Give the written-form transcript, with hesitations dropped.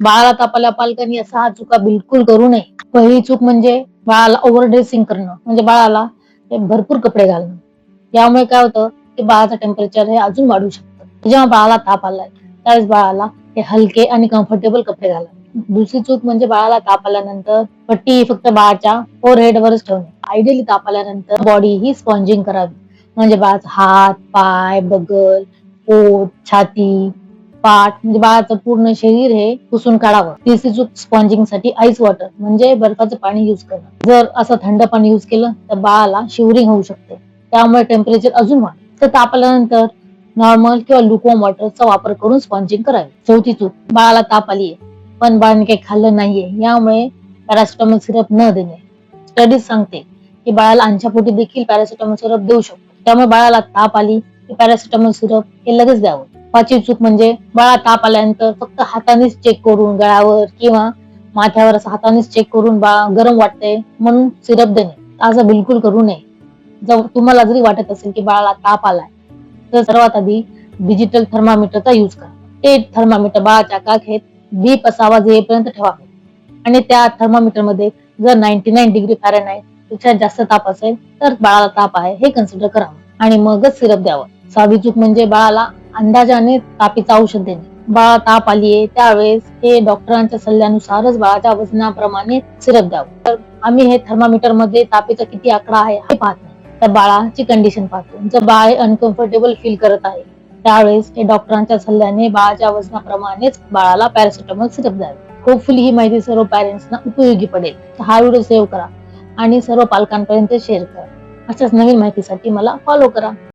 बाळाला ताप आल्यावर पालकांनी असा हा चुका बिलकुल करू नये. पहिली चूक म्हणजे बाळाला ओव्हर ड्रेसिंग करणं, म्हणजे बाळाला हे भरपूर कपडे घालणं. यामुळे काय होतं की बाळाचं टेम्परेचर हे अजून वाढू शकतं. जेव्हा बाळाला ताप आलाय त्यावेळेस बाळाला हे हलके आणि कम्फर्टेबल कपडे घाला. दुसरी चूक म्हणजे बाळाला ताप आल्यानंतर पट्टी ही फक्त बाळाच्या फोरहेड वरच ठेवणे. आयडियली ताप आल्यानंतर बॉडी ही स्पॉन्जिंग करावी, म्हणजे बाळाचा हात, पाय, बगल, पोट, छाती, पाठ म्हणजे बाळाचं पूर्ण शरीर हे पुसून काढावं. तिसरी चूक स्पॉन्जिंग साठी आईस वॉटर म्हणजे बर्फाचं पाणी युज करणं. जर असं थंड पाणी युज केलं तर बाळाला शिवरिंग होऊ शकते, त्यामुळे टेम्परेचर अजून वाढतं. तर ताप आल्यानंतर नॉर्मल किंवा लुकवॉर्म वॉटरचा वापर करून स्पॉन्जिंग करावी. चौथी चूक, बाळाला ताप आलीये पण बाळाने काही खाल्लं नाहीये, यामुळे पॅरासिटामॉल सिरप न देणे. स्टडीज सांगते की बाळाला अंच्यापोटी देखील पॅरासिटामॉल सिरप देऊ शकतो, त्यामुळे बाळाला ताप आली की पॅरासिटामॉल सिरप हे लगेच द्यावं. पाचवी चूक म्हणजे बाळा ताप आल्यानंतर फक्त हातानेच चेक करून गळ्यावर किंवा माथ्यावर असं हातानेच चेक करून बाळ गरम वाटतंय म्हणून सिरप देणे, असं बिलकुल करू नये. जर तुम्हाला जरी वाटत असेल की बाळाला ताप आलाय तर सर्वात आधी डिजिटल थर्मामीटरचा यूज करा. ते थर्मामीटर बाळाच्या काखेत बीप असा आवाज येईपर्यंत ठेवावे आणि त्या थर्मामीटर मध्ये जर 99 डिग्री फॅरेनहाइट पेक्षा जास्त ताप असेल तर बाळाला ताप आहे हे कन्सिडर करावं आणि मगच सिरप द्यावं. सहावी चूक म्हणजे बाळाला अंदाजाने तापीचं औषध देणे. बाळा ताप आलीये त्यावेळेस हे डॉक्टरांच्या सल्ल्यानुसारच बाळाच्या वजनाप्रमाणे सिरप द्यावं. तर आम्ही हे थर्मामीटर मध्ये तापीचा किती आकडा आहे हे पाहत नाही, तर बाळाची कंडिशन पाहतो. जर बाळ अनकम्फर्टेबल फील करत आहे त्यावेळेस हे डॉक्टरांच्या सल्ल्याने बाळाच्या वजनाप्रमाणेच बाळाला पॅरासिटामॉल सिरप द्यावे. होपफुली ही माहिती सर्व पॅरेंट्सना उपयोगी पडेल. हा व्हिडिओ सेव्ह करा आणि सर्व पालकांपर्यंत शेअर करा. अशाच नवीन माहितीसाठी मला फॉलो करा.